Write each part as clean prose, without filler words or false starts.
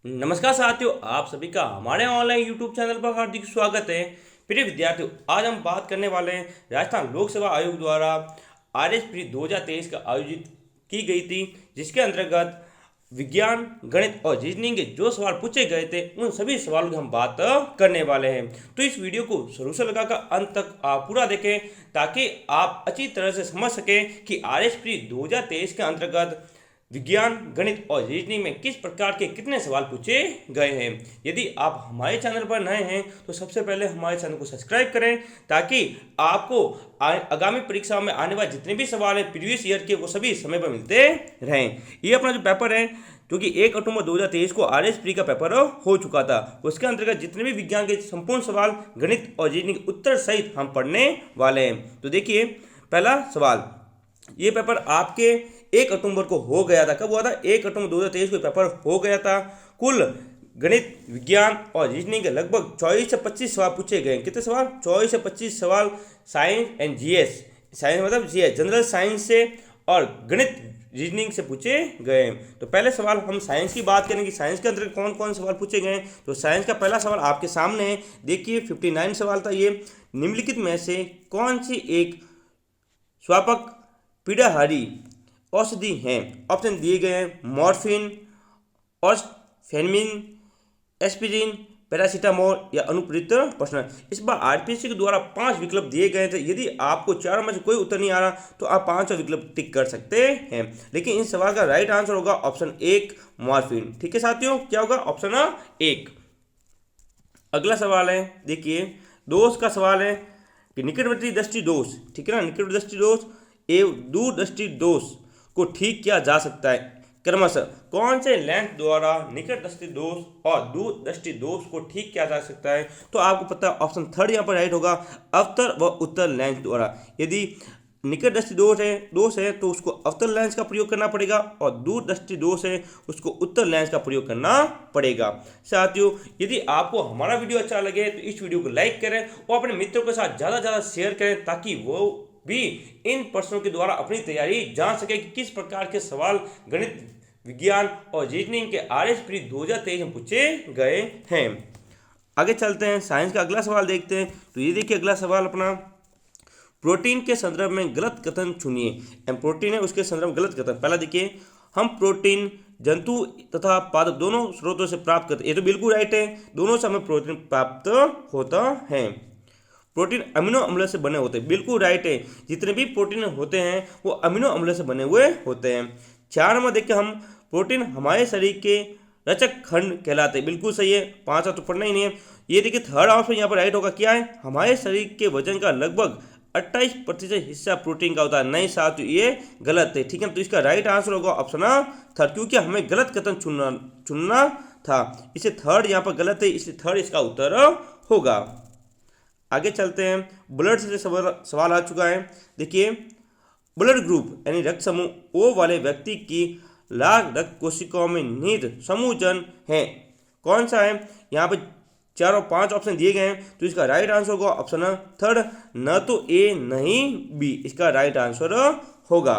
नमस्कार साथियों, आप सभी का हमारे ऑनलाइन यूट्यूब चैनल पर हार्दिक स्वागत है। प्रिय विद्यार्थियों, आज हम बात करने वाले हैं राजस्थान लोक सेवा आयोग द्वारा आरएस प्री 2023 का आयोजित की गई थी, जिसके अंतर्गत विज्ञान, गणित और रीजनिंग के जो सवाल पूछे गए थे उन सभी सवालों की हम बात करने वाले हैं। तो इस वीडियो को शुरू से लगाकर अंत तक आप पूरा देखें ताकि आप अच्छी तरह से समझ सकें कि आरएस प्री 2023 के अंतर्गत विज्ञान, गणित और रीजनिंग में किस प्रकार के कितने सवाल पूछे गए हैं। यदि आप हमारे चैनल पर नए हैं तो सबसे पहले हमारे चैनल को सब्सक्राइब करें ताकि आपको आगामी परीक्षा में आने वाले जितने भी सवाल हैं प्रीवियस ईयर के वो सभी समय पर मिलते रहें। ये अपना जो पेपर है, क्योंकि 1 अक्टूबर 2023 को आरएस प्री का पेपर हो चुका था, उसके अंतर्गत जितने भी विज्ञान के संपूर्ण सवाल, गणित और रीजनिंग उत्तर सहित हम पढ़ने वाले हैं। तो देखिए, पहला सवाल, ये पेपर आपके 1 अक्टूबर को हो गया था। कब हुआ था? 1 अक्टूबर 2023 को पेपर हो गया था। कुल गणित, विज्ञान और रीजनिंग के लगभग 24 से 25 सवाल पूछे गए। कितने सवाल? 24 से 25 सवाल साइंस एंड जीएस, साइंस मतलब जीएस जनरल साइंस से, और गणित रीजनिंग से पूछे गए। तो पहले सवाल हम साइंस की बात करेंगे। साइंस के अंदर कौन कौन सवाल पूछे गए? तो साइंस का पहला सवाल आपके सामने है। देखिए, 59 सवाल था ये। निम्नलिखित में से कौन सी एक स्वापक पीड़ाहारी औषधि हैं? ऑप्शन दिए गए हैं: मॉर्फिन, ऑस्फेनमिन, एस्पिरिन, पैरासीटामोल या अनुप्रेरित प्रश्न। इस बार आरपीएससी के द्वारा 5 विकल्प दिए गए थे। यदि आपको चारों में से कोई उत्तर नहीं आ रहा तो आप 5वां विकल्प टिक कर सकते हैं, लेकिन इस सवाल का राइट आंसर होगा ऑप्शन 1 मॉर्फिन। ठीक है साथियों, क्या होगा? ऑप्शन 1। अगला सवाल है, देखिए, दोष का सवाल है कि निकटवर्ती दृष्टि दोष, ठीक है ना, निकटवर्ती दृष्टि दोष एवं दूरदृष्टि दोष को ठीक किया जा सकता है क्रमशः कौन से लेंस द्वारा निकट दृष्टि दोष और दूर दृष्टि दोष को ठीक किया जा सकता है? तो आपको पता है ऑप्शन 3 यहाँ पर राइट होगा, अवतर व उत्तर लेंस द्वारा। यदि निकट दृष्टि दोष है तो उसको अवतल लेंस का प्रयोग करना पड़ेगा, और दूर दृष्टि दोष है उसको उत्तर लेंस का प्रयोग करना पड़ेगा। साथियों, यदि आपको हमारा वीडियो अच्छा लगे तो इस वीडियो को लाइक करें और अपने मित्रों के साथ ज़्यादा ज़्यादा शेयर करें ताकि वो भी इन प्रश्नों के द्वारा अपनी तैयारी जान सके कि किस प्रकार के सवाल गणित, विज्ञान और रीजनिंग के आरएस प्री 2023 में पूछे गए हैं। आगे चलते हैं, साइंस का अगला सवाल देखते हैं। तो ये देखिए, अगला सवाल अपना, प्रोटीन के संदर्भ में गलत कथन चुनिए। प्रोटीन है, उसके संदर्भ में गलत कथन। पहला देखिए, हम प्रोटीन जंतु तथा पादप दोनों स्रोतों से प्राप्त करते हैं। ये तो बिल्कुल राइट है, दोनों से हमें प्रोटीन प्राप्त होता है। प्रोटीन अमीनो अम्ल से बने होते हैं, बिल्कुल राइट है, जितने भी प्रोटीन होते हैं वो अमीनो अम्ल से बने हुए होते हैं। 4 में देखिए, हम प्रोटीन हमारे शरीर के रचक खंड कहलाते हैं, बिल्कुल सही है, 5 तो पढ़ना ही नहीं है। ये देखिए, थर्ड ऑप्शन यहाँ पर राइट होगा, क्या है? हमारे शरीर के वजन का लगभग 28% हिस्सा प्रोटीन का होता है। नहीं साथियों, ये गलत है, ठीक है। तो इसका राइट आंसर होगा ऑप्शन 3, क्योंकि हमें गलत कथन चुनना था, इसे थर्ड यहाँ पर गलत है, इसलिए थर्ड इसका उत्तर होगा। आगे चलते हैं, ब्लड से सवाल आ चुका है। देखिए, ब्लड ग्रुप यानी रक्त समूह ओ वाले व्यक्ति की लाल रक्त कोशिकाओं में निहित समूहजन है, कौन सा है? यहाँ पे 4 और 5 ऑप्शन दिए गए हैं, तो इसका राइट आंसर होगा ऑप्शन 3, न तो ए नहीं बी, इसका राइट आंसर होगा।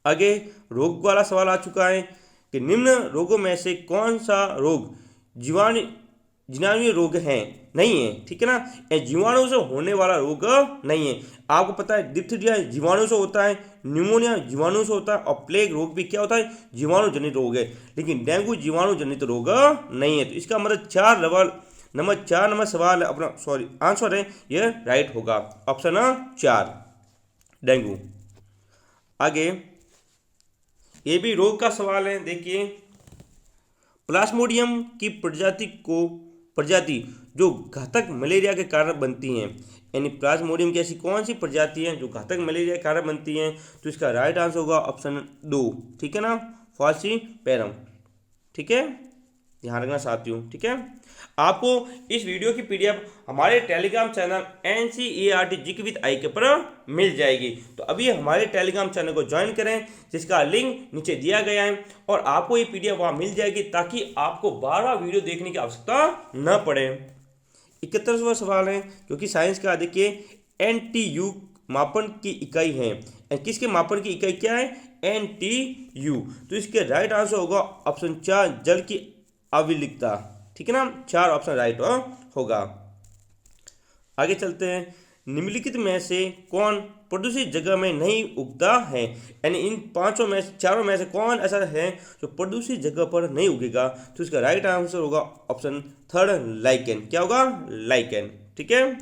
आगे रोग वाला सवाल आ चुका है कि निम्न रोगों में से कौन सा रोग जीवाणु रोग है, नहीं है, ठीक है ना, ये जीवाणु से होने वाला रोग नहीं है। आपको पता है डिप्थीरिया जीवाणु से होता है, न्यूमोनिया जीवाणु से होता है, और प्लेग रोग भी क्या होता है? जीवाणु जनित रोग है, लेकिन डेंगू जीवाणु जनित रोग नहीं है। तो इसका मतलब 4 नंबर सवाल अपना आंसर है, ये राइट होगा, ऑप्शन 4 डेंगू। आगे ये भी रोग का सवाल है। देखिए, प्लाज्मोडियम की प्रजाति जो घातक मलेरिया के कारण बनती हैं, यानी प्लाज्मोडियम की ऐसी कौन सी प्रजाति है जो घातक मलेरिया के कारण बनती हैं? तो इसका राइट आंसर होगा ऑप्शन 2, ठीक है ना, फॉल्सीपेरम। ठीक है, ध्यान रखना साथियों, ठीक है। आपको इस वीडियो की पीडीएफ हमारे Telegram channel NCERT GK with I के पर मिल जाएगी। तो अभी हमारे टेलीग्राम चैनल को ज्वाइन करें, जिसका लिंक नीचे दिया गया है, और आपको ये पीडीएफ वहाँ मिल जाएगी ताकि आपको बार-बार वीडियो देखने की आवश्यकता न पड़े। 71वां सवाल है, क्योंकि साइंस का देखिए, NTU मापन की इकाई है, किसके मापन की इकाई क्या है? NTU। तो इसके राइट आंसर होगा ऑप्शन 4, जल की अविलिखता। ठीक है ना, 4 ऑप्शन राइट होगा। आगे चलते हैं। निम्नलिखित में से कौन प्रदूषित जगह में नहीं उगता है, यानी इन पांचों में चारों में से कौन ऐसा है जो प्रदूषित जगह पर नहीं उगेगा, तो इसका राइट आंसर होगा ऑप्शन थर्ड, लाइकेन। क्या होगा? लाइकेन। ठीक है।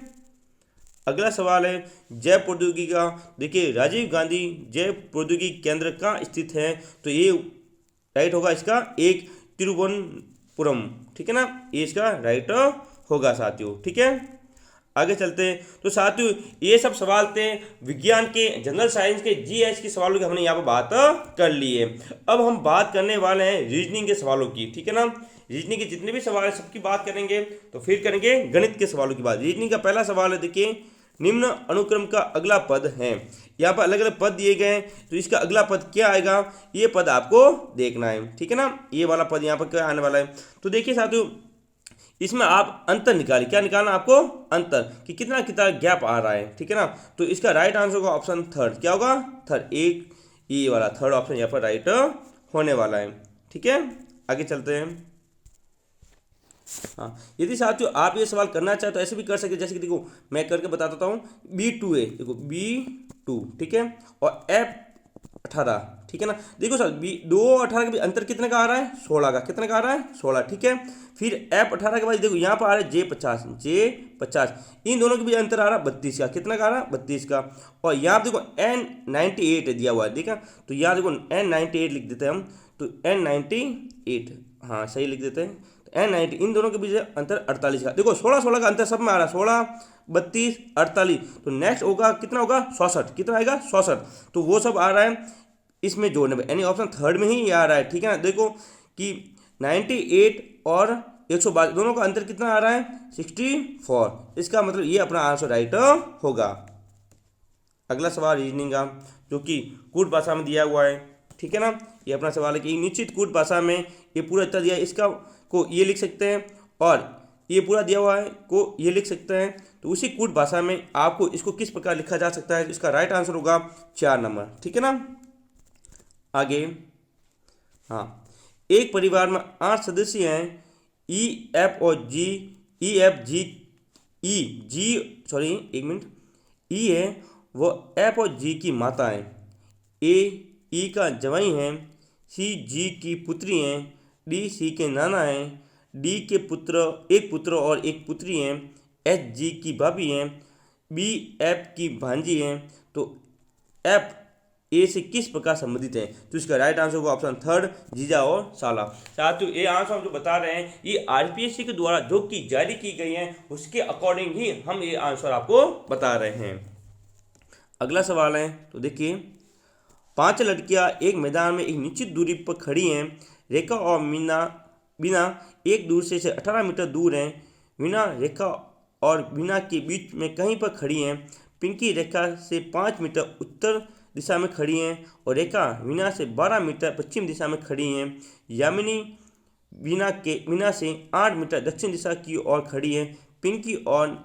अगला सवाल है जैव प्रौद्योगिकी का। देखिए राजीव गांधी जैव प्रौद्योगिकी केंद्र कहाँ स्थित है, तो ये राइट होगा इसका एक तिरुवनंतपुरम। ठीक है ना, ये इसका राइट होगा साथियों। ठीक है। आगे चलते हैं। तो साथियों ये सब सवाल थे विज्ञान के, जनरल साइंस के, जीएस के सवालों की हमने यहाँ पर बात कर ली है। अब हम बात करने वाले हैं रीजनिंग के सवालों की। ठीक है ना, रीजनिंग के जितने भी सवाल है सबकी बात करेंगे। तो फिर करेंगे गणित के सवालों की बात। रीजनिंग का पहला सवाल है, देखिए निम्न अनुक्रम का अगला पद है। यहाँ पर अलग अलग पद दिए गए हैं, तो इसका अगला पद क्या आएगा, ये पद आपको देखना है। ठीक है ना, ये वाला पद यहाँ पर क्या आने वाला है। तो देखिए साथियों इसमें आप अंतर निकालिए। क्या निकालना आपको? अंतर, कि कितना कितना गैप आ रहा है। ठीक है ना, तो इसका राइट आंसर होगा ऑप्शन थर्ड। क्या होगा? थर्ड, एक ये वाला थर्ड ऑप्शन यहाँ पर राइट होने वाला है। ठीक है। आगे चलते हैं। हाँ, यदि साथियों आप ये सवाल करना चाहे तो ऐसे भी कर सकते हैं, जैसे कि देखो मैं करके बता देता हूँ। B2 है, देखो B2। ठीक है, और F18। ठीक है ना, देखो सर दो 18 के बीच अंतर कितने का आ रहा है? 16 का। कितने का आ रहा है? 16। ठीक है, फिर F18 के बाद देखो यहाँ पर आ रहा है J50। इन दोनों के बीच अंतर आ रहा है 32 का। कितना का आ रहा है? 32 का। और यहाँ देखो N98 दिया हुआ है। ठीक है, तो यहाँ देखो N98 लिख देते हैं हम, तो N98, हाँ सही लिख देते हैं। तो N90 इन दोनों के बीच अंतर 48 का। देखो 16 का अंतर सब में आ रहा है, 16, 32, 48। तो नेक्स्ट होगा कितना होगा? 66। कितना आएगा? 66। तो वो सब आ रहा है इसमें जोड़ने में, यानी ऑप्शन थर्ड में ही ये आ रहा है। ठीक है ना, देखो कि 98 और 122 दोनों का अंतर कितना आ रहा है? 64। इसका मतलब ये अपना आंसर राइट होगा। अगला सवाल रीजनिंग का, जो कि कूट भाषा में दिया हुआ है। ठीक है ना, ये अपना सवाल है कि निश्चित कूट भाषा में ये पूरा उत्तर दिया है, इसका को ये लिख सकते हैं, और ये पूरा दिया हुआ है को ये लिख सकते हैं। तो उसी कूट भाषा में आपको इसको किस प्रकार लिखा जा सकता है, इसका राइट आंसर होगा 4 नंबर। ठीक है ना। आगे, हाँ, एक परिवार में 8 सदस्य हैं, ई एफ और जी, ई एफ जी, ई है वो एफ और जी की माता है, ए ई का जवाई है, सी जी की पुत्री हैं, डी सी के नाना हैं, डी के एक पुत्र और एक पुत्री हैं, एच जी की भाभी हैं, बी एफ की भांजी हैं। तो एफ ए से किस प्रकार संबंधित है, तो इसका राइट आंसर होगा ऑप्शन थर्ड, जीजा और साला। साथियों ये आंसर हम जो बता रहे हैं ये आरपीएससी के द्वारा जो कि जारी की गई है उसके अकॉर्डिंग ही हम ये आंसर आपको बता रहे हैं। अगला सवाल है, तो देखिए 5 लड़कियां एक मैदान में एक निश्चित दूरी पर खड़ी हैं। रेखा और बीना एक दूसरे से 18 मीटर दूर हैं। वीना रेखा और बीना के बीच में कहीं पर खड़ी हैं। पिंकी रेखा से 5 मीटर उत्तर दिशा में खड़ी हैं, और रेखा वीना से 12 मीटर पश्चिम दिशा में खड़ी हैं। यामिनी वीना से 8 मीटर दक्षिण दिशा की ओर खड़ी है। पिंकी और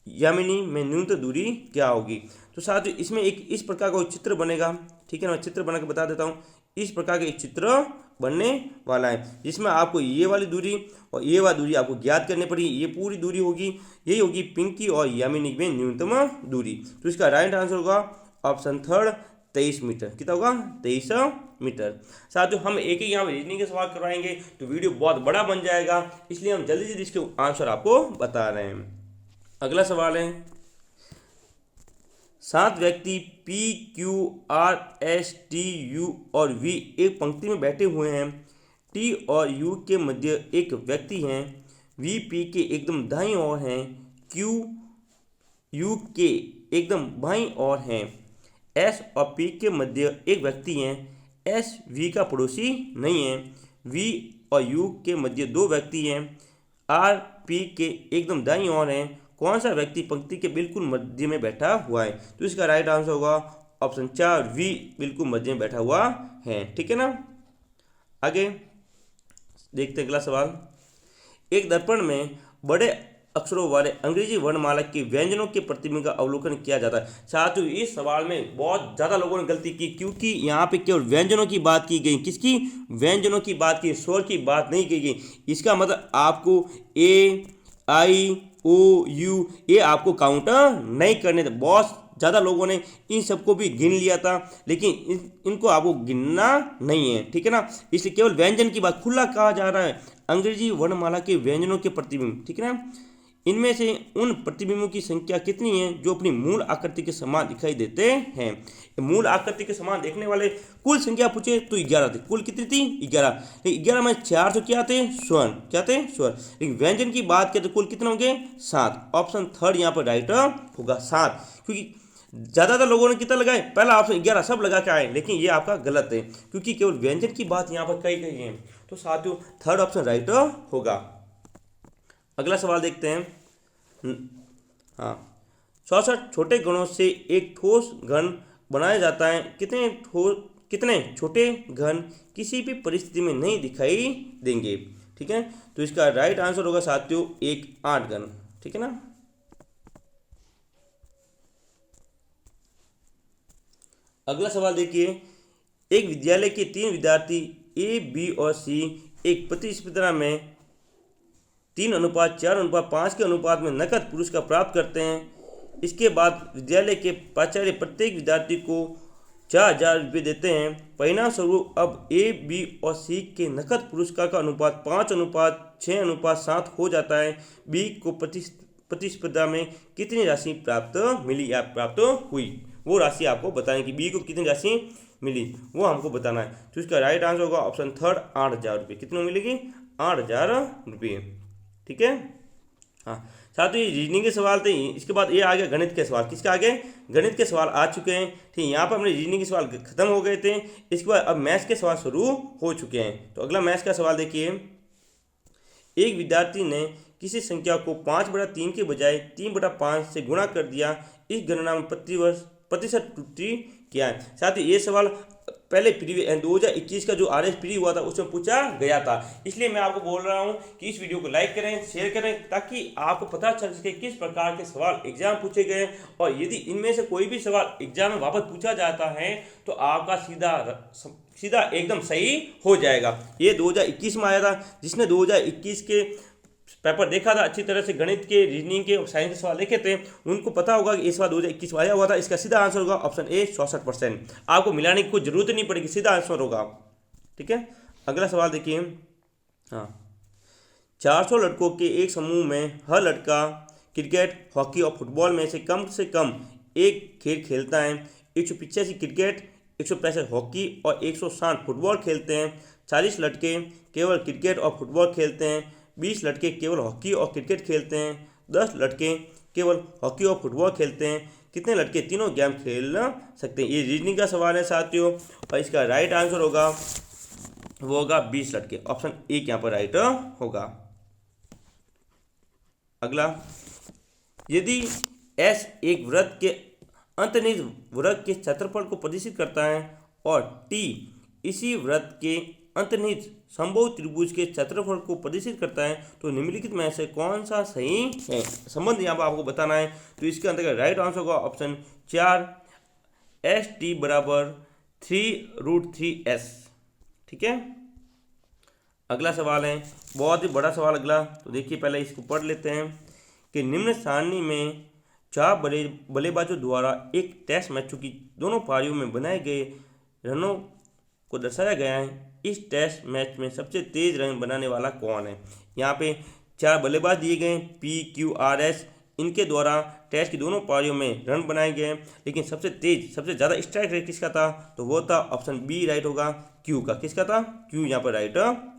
यामिनी में न्यूनतम दूरी क्या होगी। तो साथ ही इसमें एक इस प्रकार का चित्र बनेगा। ठीक है ना, मैं चित्र बना के बता देता हूँ। इस प्रकार का एक चित्र बनने वाला है, जिसमें आपको ये वाली दूरी और ये वाली दूरी आपको ज्ञात करनी पड़ेगी। ये पूरी दूरी होगी, यही होगी पिंकी और यामिनी में न्यूनतम दूरी। तो इसका राइट आंसर होगा ऑप्शन थर्ड, 23 मीटर। कितना होगा? 23 मीटर। साथियों हम एक ही यहाँ रीजनिंग के सवाल करवाएंगे तो वीडियो बहुत बड़ा बन जाएगा, इसलिए हम जल्दी जल्दी इसके आंसर आपको बता रहे हैं। अगला सवाल है, 7 व्यक्ति P Q R S T U और V एक पंक्ति में बैठे हुए हैं। T और U के मध्य एक व्यक्ति हैं। V P के एकदम दाईं ओर हैं, Q U के एकदम बाईं ओर हैं। S और P के मध्य एक व्यक्ति हैं। S V का पड़ोसी नहीं है। V और U के मध्य 2 व्यक्ति हैं। R P के एकदम दाईं ओर हैं। कौन सा व्यक्ति पंक्ति के बिल्कुल मध्य में बैठा हुआ है, तो इसका राइट आंसर होगा ऑप्शन 4, V बिल्कुल मध्य में बैठा हुआ है। ठीक है ना। आगे देखते हैं अगला सवाल। एक दर्पण में बड़े अक्षरों वाले अंग्रेजी वर्णमाला के व्यंजनों के प्रतिबिंब का अवलोकन किया जाता है। साथियों इस सवाल में बहुत ज़्यादा लोगों ने गलती की, क्योंकि यहाँ पे केवल व्यंजनों की बात की गई। किसकी? व्यंजनों की बात की, स्वर की बात नहीं की गई। इसका मतलब आपको ए, आई, ओ, यू ये आपको काउंट नहीं करने थे। बहुत ज़्यादा लोगों ने इन सबको भी गिन लिया था, लेकिन इनको आपको गिनना नहीं है, ठीक है ना। इसलिए केवल व्यंजन की बात खुला कहा जा रहा है, अंग्रेजी वर्णमाला के व्यंजनों के प्रतिबिंब, ठीक है ना। इनमें से उन प्रतिबिंबों की संख्या कितनी है जो अपनी मूल आकृति के समान दिखाई देते हैं। मूल आकृति के समान देखने वाले कुल संख्या पूछे तो 11 थे। कुल कितनी थी? 11। लेकिन 11 में 4 तो क्या थे? स्वर्ण। क्या थे? स्वर्ण। लेकिन व्यंजन की बात करें तो कुल कितने होंगे? 7। ऑप्शन थर्ड यहाँ पर राइट होगा, 7। क्योंकि ज़्यादातर लोगों ने कितना लगाए? पहला ऑप्शन 11 सब लगा के आए, लेकिन ये आपका गलत है, क्योंकि केवल व्यंजन की बात यहाँ पर कही गई है। तो साथियों थर्ड ऑप्शन राइट होगा। अगला सवाल देखते हैं। हाँ, 64 छोटे घनों से एक ठोस घन बनाया जाता है। कितने छोटे घन किसी भी परिस्थिति में नहीं दिखाई देंगे, ठीक है। तो इसका राइट आंसर होगा साथियों 8 घन, ठीक है ना। अगला सवाल देखिए, एक विद्यालय के 3 विद्यार्थी ए, बी और सी एक प्रतिस्पर्धा में 3:4:5 के अनुपात में नकद पुरस्कार प्राप्त करते हैं। इसके बाद विद्यालय के प्राचार्य प्रत्येक विद्यार्थी को 4,000 रुपये देते हैं। परिणाम स्वरूप अब ए, बी और सी के नकद पुरस्कार का अनुपात 5:6:7 हो जाता है। बी को प्रतिस्पर्धा में कितनी राशि प्राप्त मिली या प्राप्त हुई, वो राशि आपको बताएं कि बी को कितनी राशि मिली, वो हमको बताना है। तो इसका राइट आंसर होगा ऑप्शन थर्ड 8,000 रुपये। कितने मिलेगी? 8,000 रुपये, ठीक है। हाँ साथियों ये रीजनिंग के सवाल थे। इसके बाद ये आ गया गणित के सवाल। किसके आगे? गणित के सवाल आ चुके हैं, ठीक है। यहाँ पर हमने रीजनिंग के सवाल खत्म हो गए थे। इसके बाद अब मैथ्स के सवाल शुरू हो चुके हैं। तो अगला मैथ्स का सवाल देखिए, एक विद्यार्थी ने किसी संख्या को 5/3 के बजाय 3/5 से गुणा कर दिया। इस गणना में प्रतिशत त्रुटि क्या है? साथ ही ये सवाल पहले 2021 का जो RS प्री हुआ था उसमें पूछा गया था। इसलिए मैं आपको बोल रहा हूं कि इस वीडियो को लाइक करें, शेयर करें, ताकि आपको पता चल सके किस प्रकार के सवाल एग्जाम पूछे गए। और यदि इनमें से कोई भी सवाल एग्जाम में वापस पूछा जाता है तो आपका सीधा एकदम सही हो जाएगा। ये 2021 में आया था। जिसने 2021 के पेपर देखा था अच्छी तरह से, गणित के, रीजनिंग के, साइंस के सवाल देखे थे, उनको पता होगा कि इस बार 2021 में आया हुआ था। इसका सीधा आंसर होगा ऑप्शन ए 66%। आपको मिलाने की कोई जरूरत नहीं पड़ेगी, सीधा आंसर होगा, ठीक है। अगला सवाल देखिए, हाँ, 400 लड़कों के एक समूह में हर लड़का क्रिकेट, हॉकी और फुटबॉल में से कम एक खेल खेलता है। 185 क्रिकेट, 165 हॉकी और 160 फुटबॉल खेलते हैं। 40 लड़के केवल क्रिकेट और फुटबॉल खेलते हैं। 20 लड़के केवल हॉकी और क्रिकेट खेलते हैं। 10 लड़के केवल हॉकी और फुटबॉल खेलते हैं। कितने लड़के तीनों गेम खेल सकते हैं? ये रीजनिंग का सवाल है साथियों, और इसका राइट आंसर होगा वो होगा 20 लड़के। ऑप्शन ए यहाँ पर राइट होगा। अगला, यदि एस एक वृत्त के अंतर्निहित वृत्त के क्षेत्रफल को प्रदर्शित करता है और टी इसी वृत्त के अंतर्निहित समबाहु त्रिभुज के क्षेत्रफल को प्रदर्शित करता है, तो निम्नलिखित में से कौन सा सही है? संबंध यहाँ पर आपको बताना है। तो इसके अंतर्गत राइट आंसर होगा ऑप्शन 4, ST बराबर 3√3S, ठीक है। अगला सवाल है, बहुत ही बड़ा सवाल अगला। तो देखिए पहले इसको पढ़ लेते हैं कि निम्न सारणी में 4 बल्लेबाजों द्वारा एक टेस्ट मैचों की दोनों पारियों में बनाए गए रनों को दर्शाया गया है। इस टेस्ट मैच में सबसे तेज रन बनाने वाला कौन है? यहाँ पे 4 बल्लेबाज दिए गए, P, Q, R, S। इनके द्वारा टेस्ट की दोनों पारियों में रन बनाए गए, लेकिन सबसे ज़्यादा स्ट्राइक रेट किसका था? तो वो था ऑप्शन बी राइट होगा, Q का। किसका था? Q यहाँ पर राइट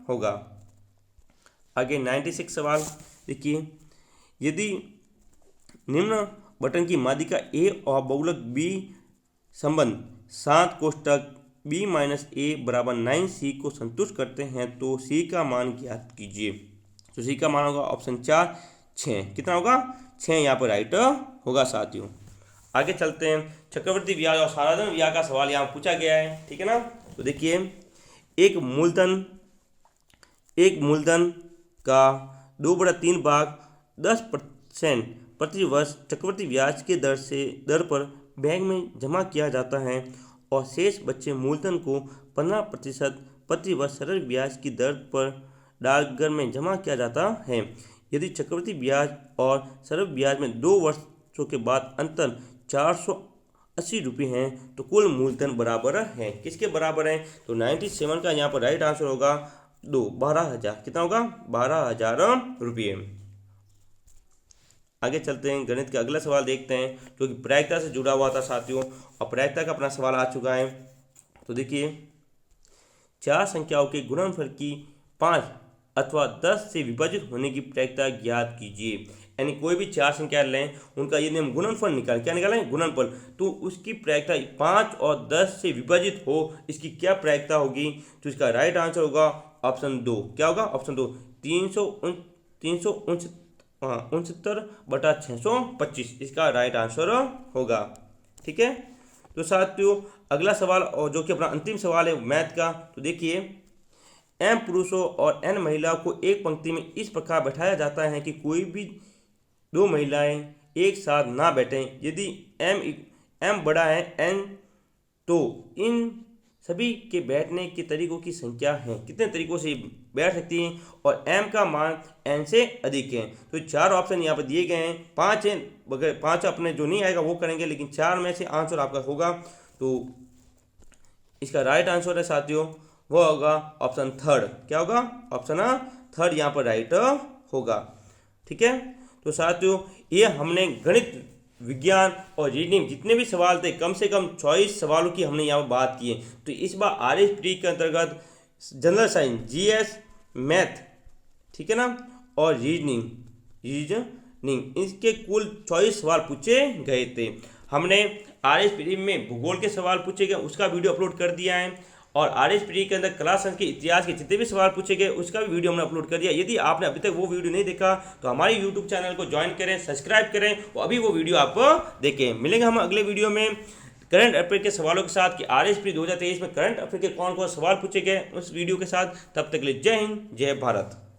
होगा। आगे 96 सवाल देखिए, यदि निम्न बटन की माध्यिका A और बहुलक B संबंध 7 कोष्टक B माइनस A बराबर 9C को संतुष्ट करते हैं तो C का मान ज्ञात कीजिए। तो C का मान होगा ऑप्शन 4, 6। कितना होगा? 6 यहाँ पर राइट होगा साथियों। आगे चलते हैं, चक्रवृद्धि ब्याज और साधारण ब्याज का सवाल यहाँ पूछा गया है, ठीक है ना। तो देखिए, एक मूलधन का 2/3 भाग 10% प्रति वर्ष चक्रवृद्धि ब्याज के दर पर बैंक में जमा किया जाता है और शेष बचे मूलधन को 15% प्रति वर्ष सरल ब्याज की दर पर डाकघर में जमा किया जाता है। यदि चक्रवृद्धि ब्याज और सरल ब्याज में 2 वर्षों के बाद अंतर 480 रुपये हैं तो कुल मूलधन बराबर है। किसके बराबर है? तो 97 का यहाँ पर राइट आंसर होगा 12,000। कितना होगा? 12,000 रुपये। आगे चलते हैं, गणित का अगला सवाल देखते हैं जो कि प्रायिकता से जुड़ा हुआ था साथियों, और प्रायिकता का अपना सवाल आ चुका है। तो देखिए, 4 संख्याओं के गुणनफल की 5 अथवा 10 से विभाजित होने की प्रायिकता ज्ञात कीजिए। यानी कोई भी 4 संख्या लें, उनका यदि हम गुणनफल क्या निकालें? गुणनफल, तो उसकी प्रायिकता 5 और 10 से विभाजित हो, इसकी क्या प्रायिकता होगी? तो इसका राइट आंसर होगा ऑप्शन 2। क्या होगा? ऑप्शन 2, 369/625 इसका राइट आंसर होगा। ठीक है, तो साथियों अगला सवाल और जो कि अपना अंतिम सवाल है मैथ का। तो देखिए, m पुरुषों और n महिलाओं को एक पंक्ति में इस प्रकार बैठाया जाता है कि कोई भी 2 महिलाएं एक साथ ना बैठें। यदि m बड़ा है n, तो इन सभी के बैठने के तरीकों की संख्या है। कितने तरीकों से बैठ सकती हैं और m का मान n से अधिक है। तो 4 ऑप्शन यहाँ पर दिए गए हैं, 5 हैं, बगैर 5 अपने जो नहीं आएगा वो करेंगे, लेकिन 4 में से आंसर आपका होगा। तो इसका राइट आंसर है साथियों, वो होगा ऑप्शन 3। क्या होगा? ऑप्शन 3 यहाँ पर राइट होगा। ठीक है, तो साथियों ये हमने गणित, विज्ञान और रीजनिंग जितने भी सवाल थे, कम से कम 24 सवालों की हमने यहाँ पर बात की है। तो इस बार RS प्री के अंतर्गत जनरल साइंस, GS, मैथ, ठीक है ना, और रीजनिंग इसके कुल 24 सवाल पूछे गए थे। हमने RS प्री में भूगोल के सवाल पूछे गए, उसका वीडियो अपलोड कर दिया है, और RS प्री के अंदर कला संघ के इतिहास के जितने भी सवाल पूछे गए उसका भी वीडियो हमने अपलोड कर दिया। यदि आपने अभी तक वो वीडियो नहीं देखा तो हमारे YouTube चैनल को ज्वाइन करें, सब्सक्राइब करें और अभी वो वीडियो आप देखें। मिलेंगे हम अगले वीडियो में करंट अफेयर के सवालों के साथ कि RS प्री 2023 में करंट अफेयर के कौन कौन सवाल पूछे गए उस वीडियो के साथ। तब तक के लिए जय हिंद, जय भारत।